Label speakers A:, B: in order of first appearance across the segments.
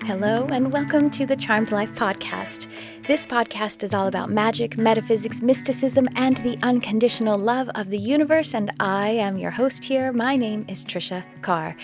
A: Hello and welcome to the Charmed Life podcast. This podcast is all about magic, metaphysics, mysticism, and the unconditional love of the universe, and I am your host here. My name is Tricia Carr.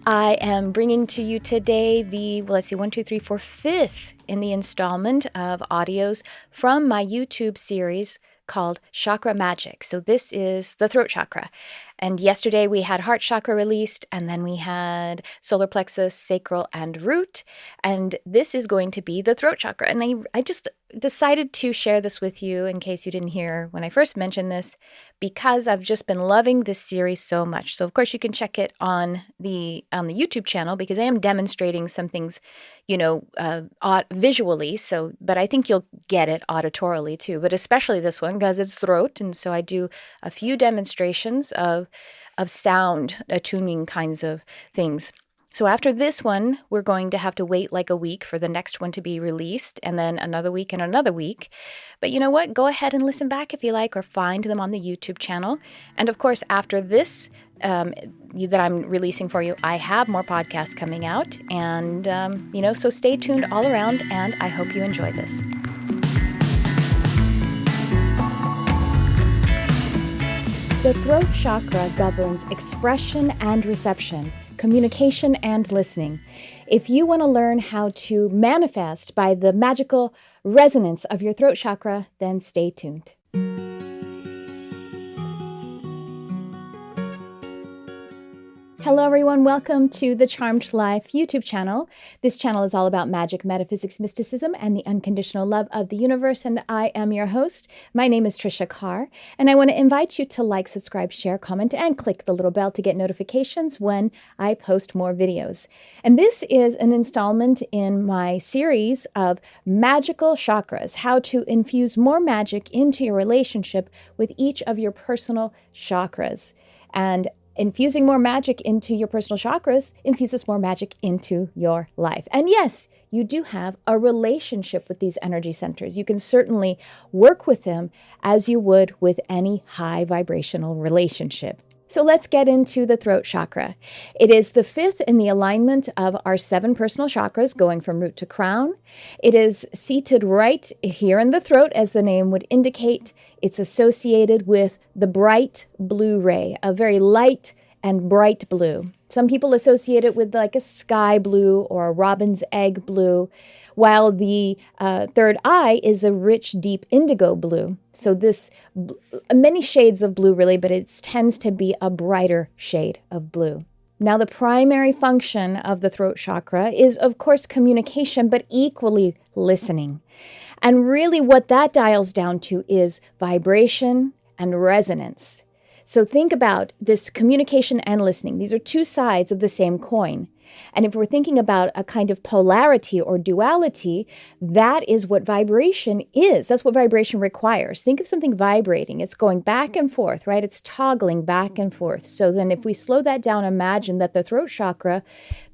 A: I am bringing to you today fifth in the installment of audios from my YouTube series called Chakra Magic. So this is the throat chakra. And yesterday we had heart chakra released, and then we had solar plexus, sacral, and root. And this is going to be the throat chakra. And I just decided to share this with you in case you didn't hear when I first mentioned this, because I've just been loving this series so much. So of course you can check it on the YouTube channel, because I am demonstrating some things, visually. So, but I think you'll get it auditorily too. But especially this one, because it's throat, and so I do a few demonstrations of sound attuning kinds of things. So after this one, we're going to have to wait like a week for the next one to be released, and then another week and another week. But you know what? Go ahead and listen back if you like, or find them on the YouTube channel. And of course, after this that I'm releasing for you, I have more podcasts coming out. And, so stay tuned all around, and I hope you enjoy this. The throat chakra governs expression and reception, communication and listening. If you want to learn how to manifest by the magical resonance of your throat chakra, then stay tuned. Hello everyone, welcome to the Charmed Life YouTube channel. This channel is all about magic, metaphysics, mysticism, and the unconditional love of the universe, and I am your host. My name is Tricia Carr, and I want to invite you to like, subscribe, share, comment, and click the little bell to get notifications when I post more videos. And this is an installment in my series of magical chakras, how to infuse more magic into your relationship with each of your personal chakras. And infusing more magic into your personal chakras infuses more magic into your life. And yes, you do have a relationship with these energy centers. You can certainly work with them as you would with any high vibrational relationship. So let's get into the throat chakra. It is the fifth in the alignment of our 7 personal chakras, going from root to crown. It is seated right here in the throat, as the name would indicate. It's associated with the bright blue ray, a very light and bright blue. Some people associate it with like a sky blue or a robin's egg blue, while the third eye is a rich, deep indigo blue. So this, many shades of blue really, but it tends to be a brighter shade of blue. Now, the primary function of the throat chakra is, of course, communication, but equally listening. And really what that dials down to is vibration and resonance. So think about this communication and listening. These are two sides of the same coin. And if we're thinking about a kind of polarity or duality, that is what vibration is. That's what vibration requires. Think of something vibrating. It's going back and forth, right? It's toggling back and forth. So then if we slow that down, imagine that the throat chakra,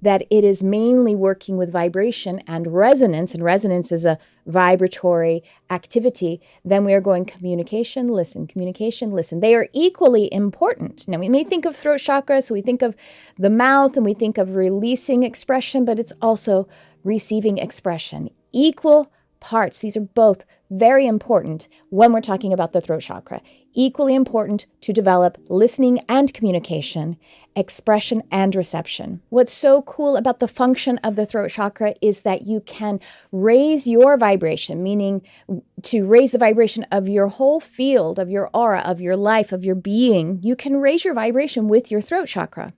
A: that it is mainly working with vibration and resonance is a vibratory activity, then we are going communication, listen, communication, listen. They are equally important. Now, we may think of throat chakra, so we think of the mouth and we think of releasing expression, but it's also receiving expression. Equal parts. These are both very important when we're talking about the throat chakra. Equally important to develop listening and communication, expression and reception. What's so cool about the function of the throat chakra is that you can raise your vibration, meaning to raise the vibration of your whole field, of your aura, of your life, of your being. You can raise your vibration with your throat chakra.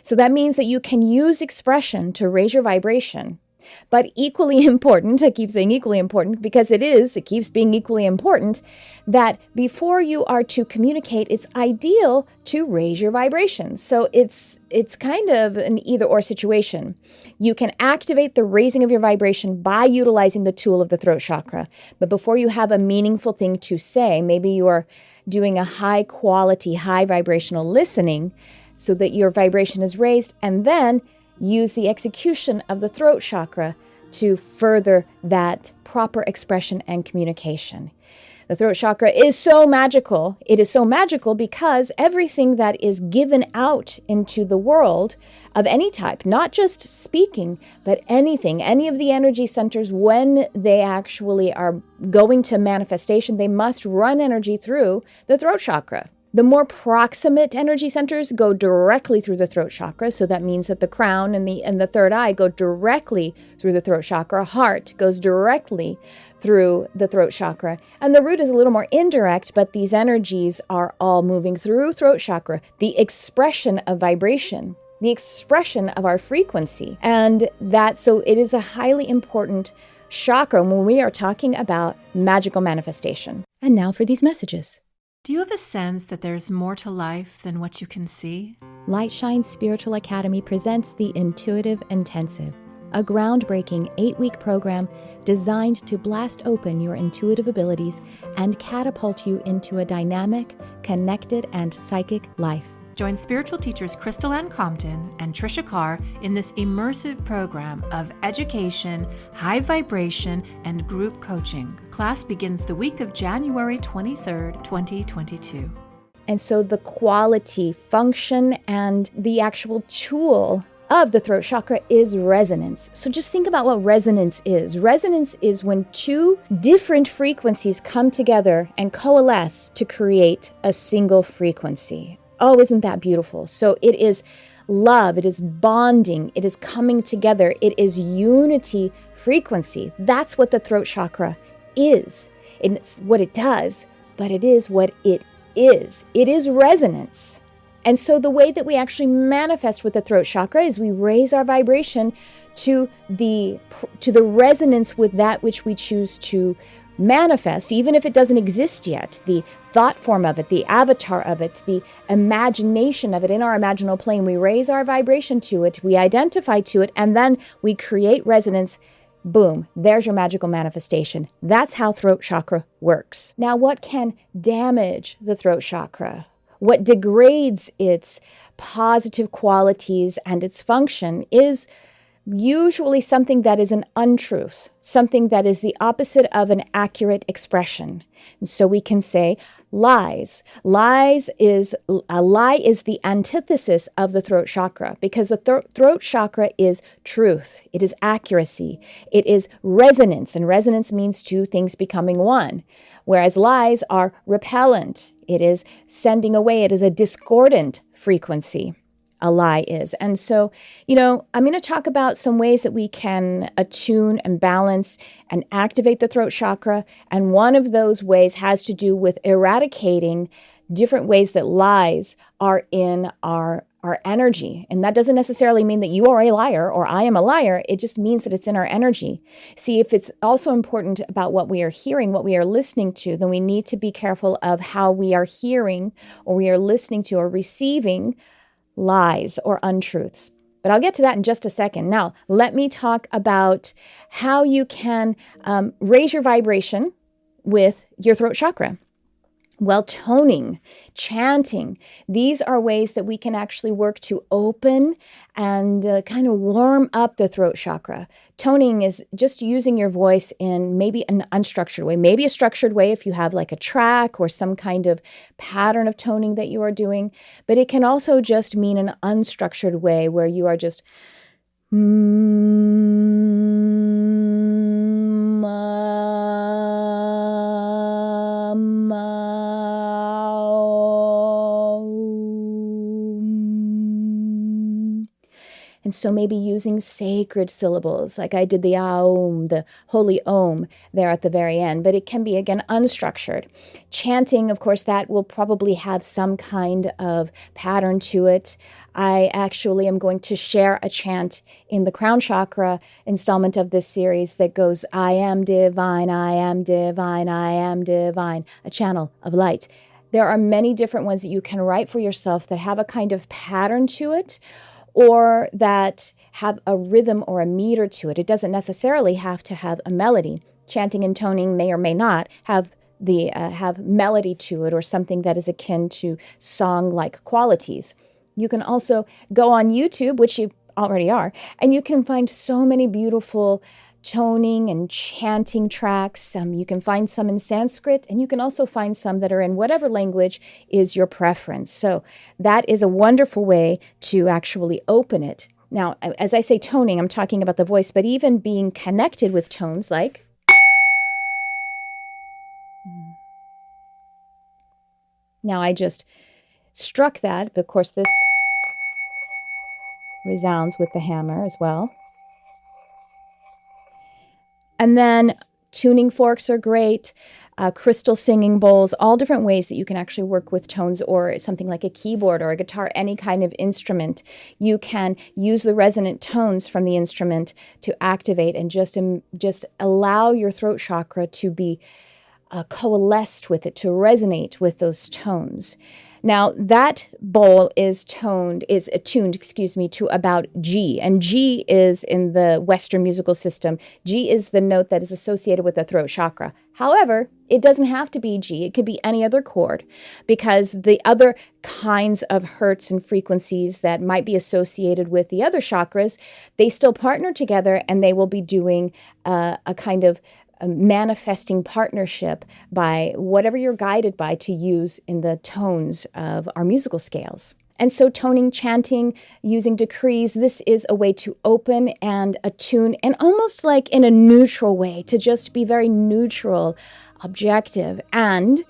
A: So that means that you can use expression to raise your vibration. But equally important, I keep saying equally important because it keeps being equally important, that before you are to communicate, it's ideal to raise your vibrations. So it's kind of an either-or situation. You can activate the raising of your vibration by utilizing the tool of the throat chakra. But before you have a meaningful thing to say, maybe you are doing a high-quality, high-vibrational listening so that your vibration is raised, and then use the execution of the throat chakra to further that proper expression and communication. The throat chakra is so magical. It is so magical because everything that is given out into the world of any type, not just speaking, but anything, any of the energy centers, when they actually are going to manifestation, they must run energy through the throat chakra. The more proximate energy centers go directly through the throat chakra. So that means that the crown and the third eye go directly through the throat chakra. Heart goes directly through the throat chakra. And the root is a little more indirect, but these energies are all moving through throat chakra. The expression of vibration, the expression of our frequency. And so it is a highly important chakra when we are talking about magical manifestation. And now for these messages.
B: Do you have a sense that there's more to life than what you can see?
A: Lightshine Spiritual Academy presents the Intuitive Intensive, a groundbreaking 8-week program designed to blast open your intuitive abilities and catapult you into a dynamic, connected, and psychic life.
B: Join spiritual teachers Crystal Ann Compton and Tricia Carr in this immersive program of education, high vibration, and group coaching. Class begins the week of January 23rd, 2022.
A: And so the quality, function, and the actual tool of the throat chakra is resonance. So just think about what resonance is. Resonance is when two different frequencies come together and coalesce to create a single frequency. Oh, isn't that beautiful? So it is love, it is bonding, it is coming together, it is unity frequency. That's what the throat chakra is. It's what it does, but it is what it is. It is resonance. And so the way that we actually manifest with the throat chakra is we raise our vibration to the resonance with that which we choose to manifest, even if it doesn't exist yet, the thought form of it, the avatar of it, the imagination of it in our imaginal plane. We raise our vibration to it, we identify to it, and then we create resonance. Boom, there's your magical manifestation. That's how throat chakra works. Now, what can damage the throat chakra? What degrades its positive qualities and its function is usually something that is an untruth, something that is the opposite of an accurate expression. And so we can say lies. A lie is the antithesis of the throat chakra, because the throat chakra is truth. It is accuracy. It is resonance, and resonance means two things becoming one, whereas lies are repellent. It is sending away. It is a discordant frequency. A lie is. And so, I'm going to talk about some ways that we can attune and balance and activate the throat chakra. And one of those ways has to do with eradicating different ways that lies are in our energy. And that doesn't necessarily mean that you are a liar or I am a liar. It just means that it's in our energy. See, if it's also important about what we are hearing, what we are listening to, then we need to be careful of how we are hearing or we are listening to or receiving lies or untruths. But I'll get to that in just a second. Now, let me talk about how you can raise your vibration with your throat chakra. Well, toning, chanting, these are ways that we can actually work to open and kind of warm up the throat chakra. Toning is just using your voice in maybe an unstructured way, maybe a structured way if you have like a track or some kind of pattern of toning that you are doing. But it can also just mean an unstructured way where you are just And so maybe using sacred syllables, like I did the aum, the holy om there at the very end, but it can be, again, unstructured. Chanting, of course, that will probably have some kind of pattern to it. I actually am going to share a chant in the crown chakra installment of this series that goes, I am divine, I am divine, I am divine, a channel of light. There are many different ones that you can write for yourself that have a kind of pattern to it, or that have a rhythm or a meter to it. It doesn't necessarily have to have a melody. Chanting and toning may or may not have melody to it or something that is akin to song-like qualities. You can also go on YouTube, which you already are, and you can find so many beautiful toning and chanting tracks. You can find some in Sanskrit, and you can also find some that are in whatever language is your preference. So that is a wonderful way to actually open it. Now, as I say toning, I'm talking about the voice, but even being connected with tones like... Now, I just struck that, but of course this resounds with the hammer as well. And then tuning forks are great, crystal singing bowls, all different ways that you can actually work with tones, or something like a keyboard or a guitar, any kind of instrument. You can use the resonant tones from the instrument to activate and just allow your throat chakra to be coalesced with it, to resonate with those tones. Now, that bowl is attuned, to about G. And G is, in the Western musical system, G is the note that is associated with the throat chakra. However, it doesn't have to be G. It could be any other chord, because the other kinds of hertz and frequencies that might be associated with the other chakras, they still partner together, and they will be doing a kind of a manifesting partnership by whatever you're guided by to use in the tones of our musical scales. And so toning, chanting, using decrees, this is a way to open and attune, and almost like in a neutral way, to just be very neutral, objective, and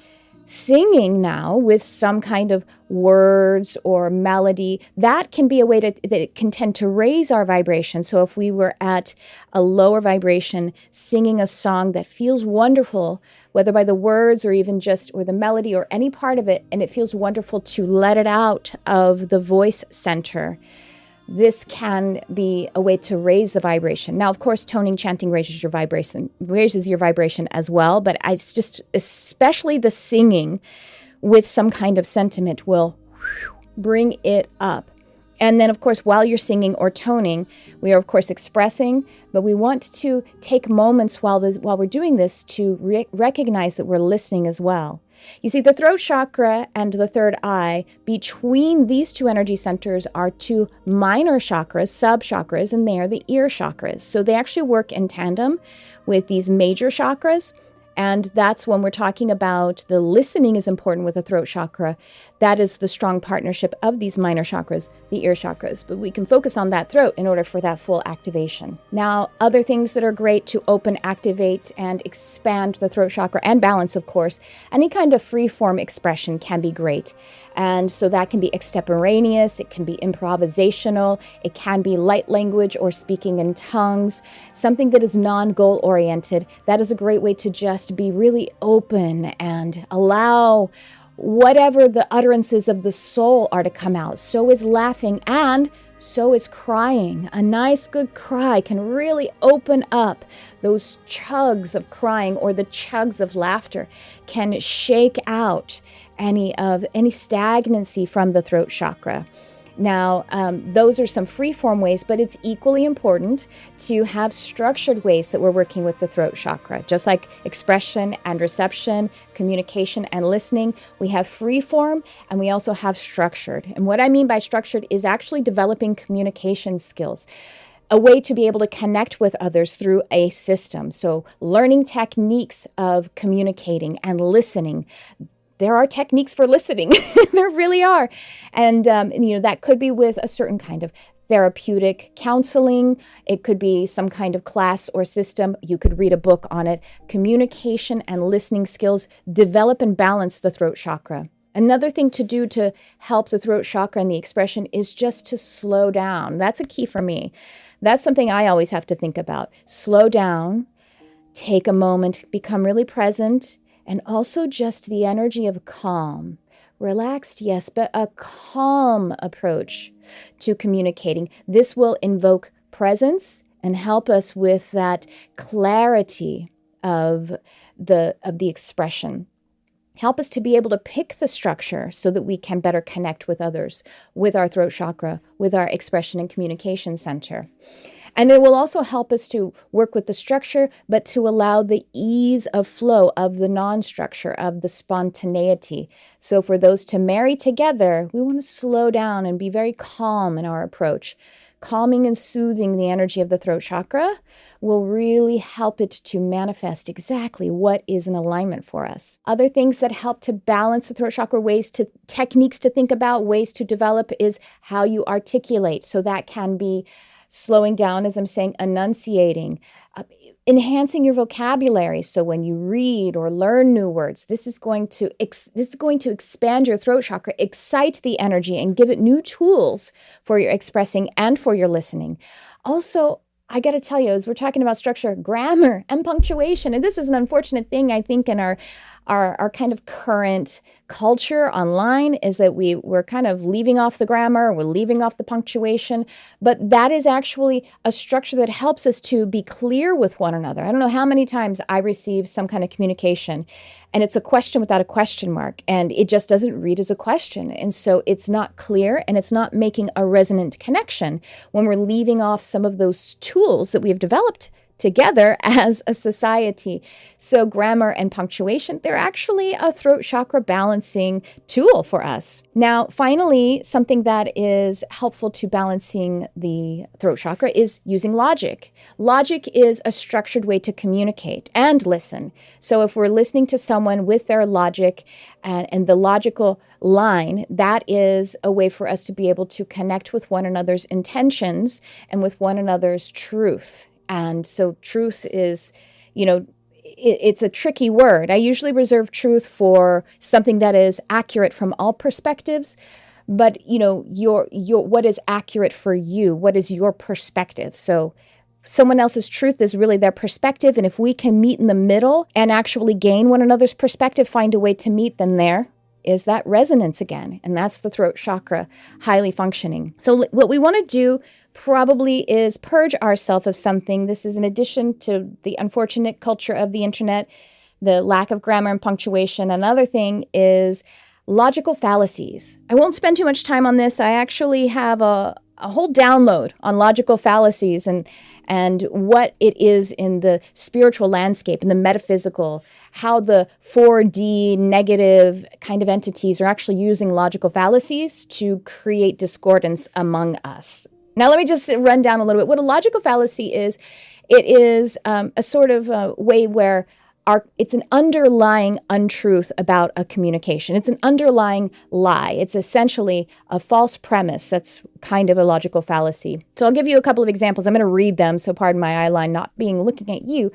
A: singing now with some kind of words or melody. That can be a way that can tend to raise our vibration. So if we were at a lower vibration, singing a song that feels wonderful, whether by the words or even just, or the melody or any part of it, and it feels wonderful to let it out of the voice center, this can be a way to raise the vibration. Now, of course, toning, chanting raises your vibration as well, but it's just, especially the singing with some kind of sentiment will bring it up. And then, of course, while you're singing or toning, we are, of course, expressing, but we want to take moments while we're doing this to recognize that we're listening as well. You see, the throat chakra and the third eye, between these two energy centers are two minor chakras, sub-chakras, and they are the ear chakras. So they actually work in tandem with these major chakras. And that's when we're talking about the listening is important with the throat chakra. That is the strong partnership of these minor chakras, the ear chakras. But we can focus on that throat in order for that full activation. Now, other things that are great to open, activate, and expand the throat chakra, and balance, of course. Any kind of free-form expression can be great. And so that can be extemporaneous, it can be improvisational, it can be light language or speaking in tongues, something that is non-goal oriented. That is a great way to just be really open and allow whatever the utterances of the soul are to come out. So is laughing, and so is crying. A nice good cry can really open up. Those chugs of crying or the chugs of laughter can shake out any stagnancy from the throat chakra. Now, those are some free-form ways, but it's equally important to have structured ways that we're working with the throat chakra. Just like expression and reception, communication and listening, we have free-form and we also have structured. And what I mean by structured is actually developing communication skills, a way to be able to connect with others through a system. So learning techniques of communicating and listening. There are techniques for listening. There really are. And, that could be with a certain kind of therapeutic counseling. It could be some kind of class or system. You could read a book on it. Communication and listening skills develop and balance the throat chakra. Another thing to do to help the throat chakra and the expression is just to slow down. That's a key for me. That's something I always have to think about. Slow down, take a moment, become really present, and also just the energy of calm. Relaxed, yes, but a calm approach to communicating. This will invoke presence and help us with that clarity of the expression. Help us to be able to pick the structure so that we can better connect with others, with our throat chakra, with our expression and communication center. And it will also help us to work with the structure, but to allow the ease of flow of the non-structure, of the spontaneity. So for those to marry together, we want to slow down and be very calm in our approach. calming and soothing the energy of the throat chakra will really help it to manifest exactly what is in alignment for us. Other things that help to balance the throat chakra, techniques to think about, ways to develop is how you articulate. So that can be slowing down, as I'm saying, enunciating, enhancing your vocabulary. So when you read or learn new words, this is going to expand your throat chakra, excite the energy, and give it new tools for your expressing and for your listening. Also, I got to tell you, as we're talking about structure, grammar and punctuation, and this is an unfortunate thing, I think, in our kind of current culture online, is that we're kind of leaving off the grammar, we're leaving off the punctuation, but that is actually a structure that helps us to be clear with one another. I don't know how many times I receive some kind of communication and it's a question without a question mark, and it just doesn't read as a question. And so it's not clear and it's not making a resonant connection when we're leaving off some of those tools that we have developed together as a society. So grammar and punctuation, they're actually a throat chakra balancing tool for us. Now, finally, something that is helpful to balancing the throat chakra is using logic. Logic is a structured way to communicate and listen. So if we're listening to someone with their logic and the logical line, that is a way for us to be able to connect with one another's intentions and with one another's truth. And so truth is, it's a tricky word. I usually reserve truth for something that is accurate from all perspectives. But, your what is accurate for you? What is your perspective? So someone else's truth is really their perspective. And if we can meet in the middle and actually gain one another's perspective, find a way to meet, then there is that resonance again. And that's the throat chakra highly functioning. So what we want to do probably is purge ourselves of something. This is in addition to the unfortunate culture of the internet, the lack of grammar and punctuation. Another thing is logical fallacies. I won't spend too much time on this. I actually have a whole download on logical fallacies and what it is in the spiritual landscape and the metaphysical, how the 4D negative kind of entities are actually using logical fallacies to create discordance among us. Now, let me just run down a little bit. What a logical fallacy is, it is a sort of way where it's an underlying untruth about a communication. It's an underlying lie. It's essentially a false premise. That's kind of a logical fallacy. So I'll give you a couple of examples. I'm going to read them, so pardon my eyeline not being looking at you.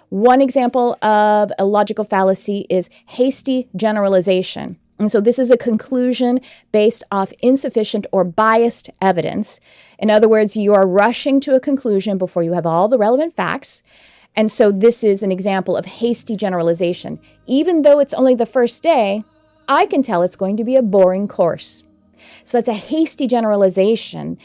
A: One example of a logical fallacy is hasty generalization. And so this is a conclusion based off insufficient or biased evidence. In other words, you are rushing to a conclusion before you have all the relevant facts. And so this is an example of hasty generalization. Even though it's only the first day, I can tell it's going to be a boring course. So that's a hasty generalization,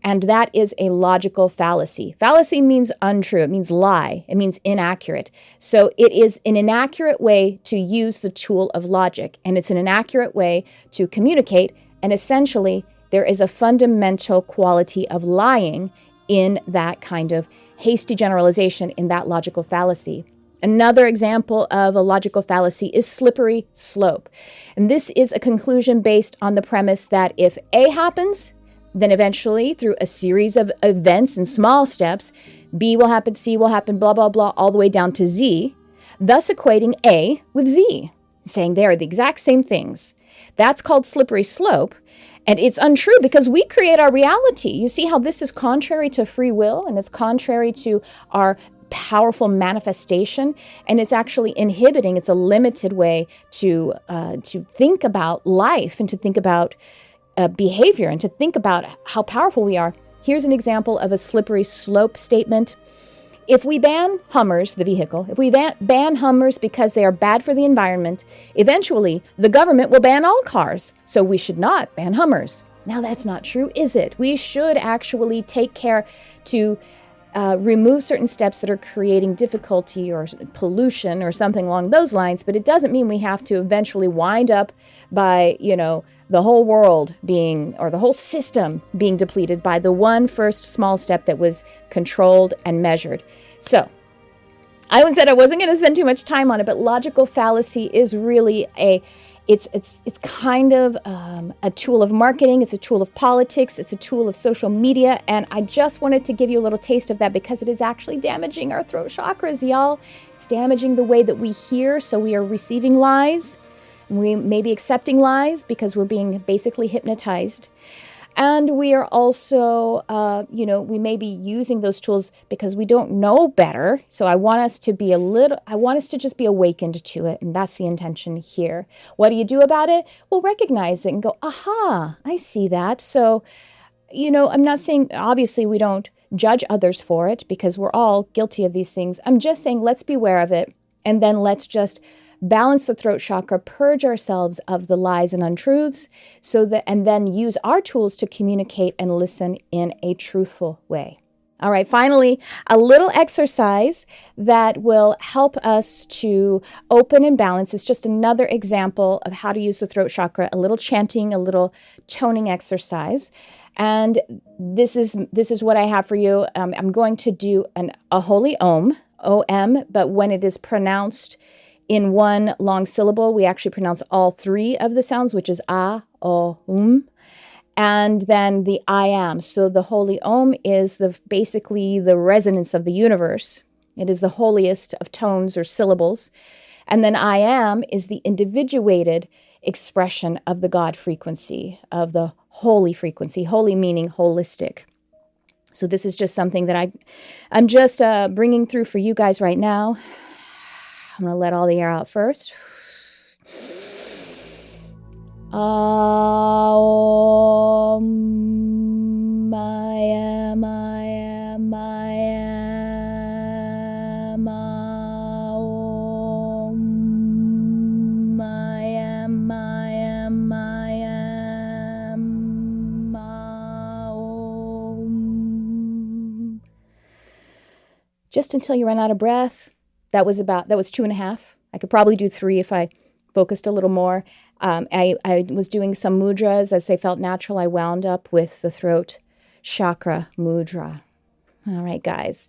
A: and that is a logical fallacy. Fallacy means untrue. It means lie. It means inaccurate. So it is an inaccurate way to use the tool of logic, and it's an inaccurate way to communicate. And essentially, there is a fundamental quality of lying in that kind of hasty generalization, in that logical fallacy. Another example of a logical fallacy is slippery slope. And this is a conclusion based on the premise that if A happens, then eventually, through a series of events and small steps, B will happen, C will happen, blah, blah, blah, all the way down to Z, thus equating A with Z, saying they are the exact same things. That's called slippery slope, and it's untrue because we create our reality. You see how this is contrary to free will, and it's contrary to our powerful manifestation, and it's actually inhibiting. It's a limited way to think about life and to think about behavior and to think about how powerful we are. Here's an example of a slippery slope statement. If we ban Hummers, the vehicle, if we ban Hummers because they are bad for the environment, eventually the government will ban all cars. So we should not ban Hummers. Now that's not true, is it? We should actually take care to remove certain steps that are creating difficulty or pollution or something along those lines, but it doesn't mean we have to eventually wind up by, the whole world being, or the whole system being depleted by the one first small step that was controlled and measured. So, I said I wasn't going to spend too much time on it, but logical fallacy is really It's kind of a tool of marketing. It's a tool of politics. It's a tool of social media. And I just wanted to give you a little taste of that because it is actually damaging our throat chakras, y'all. It's damaging the way that we hear. So we are receiving lies. We may be accepting lies because we're being basically hypnotized. And we are also, we may be using those tools because we don't know better. So I want us to just be awakened to it. And that's the intention here. What do you do about it? Well, recognize it and go, aha, I see that. So, I'm not saying, obviously, we don't judge others for it because we're all guilty of these things. I'm just saying, let's be aware of it. And then let's just balance the throat chakra, purge ourselves of the lies and untruths, and then use our tools to communicate and listen in a truthful way. All right, finally, a little exercise that will help us to open and balance. It's just another example of how to use the throat chakra, a little chanting, a little toning exercise. And this is what I have for you. I'm going to do a holy om, O-M, but when it is pronounced in one long syllable, we actually pronounce all three of the sounds, which is a, o, and then the I am. So the holy om is basically the resonance of the universe. It is the holiest of tones or syllables. And then I am is the individuated expression of the God frequency, of the holy frequency, holy meaning holistic. So this is just something that I'm just bringing through for you guys right now. I'm going to let all the air out first. Om, I am, I am, I am. Om, I am, I am, I am. Om. Just until you run out of breath. That was 2.5. I could probably do 3 if I focused a little more. I was doing some mudras as they felt natural. I wound up with the throat chakra mudra. All right, guys.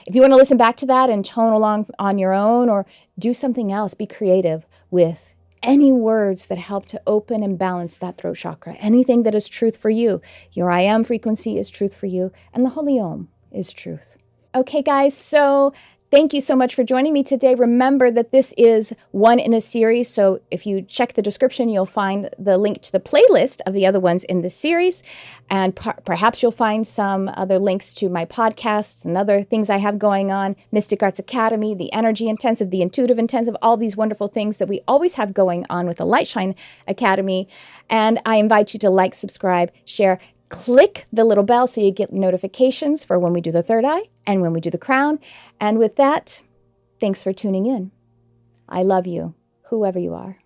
A: If you want to listen back to that and tone along on your own or do something else, be creative with any words that help to open and balance that throat chakra. Anything that is truth for you. Your I am frequency is truth for you, and the holy om is truth. Okay, guys, so thank you so much for joining me today. Remember that this is one in a series, so if you check the description, you'll find the link to the playlist of the other ones in this series, and perhaps you'll find some other links to my podcasts and other things I have going on, Mystic Arts Academy, the Energy Intensive, the Intuitive Intensive, all these wonderful things that we always have going on with the Lightshine Academy, and I invite you to like, subscribe, share, click the little bell so you get notifications for when we do the third eye and when we do the crown. And with that, thanks for tuning in. I love you, whoever you are.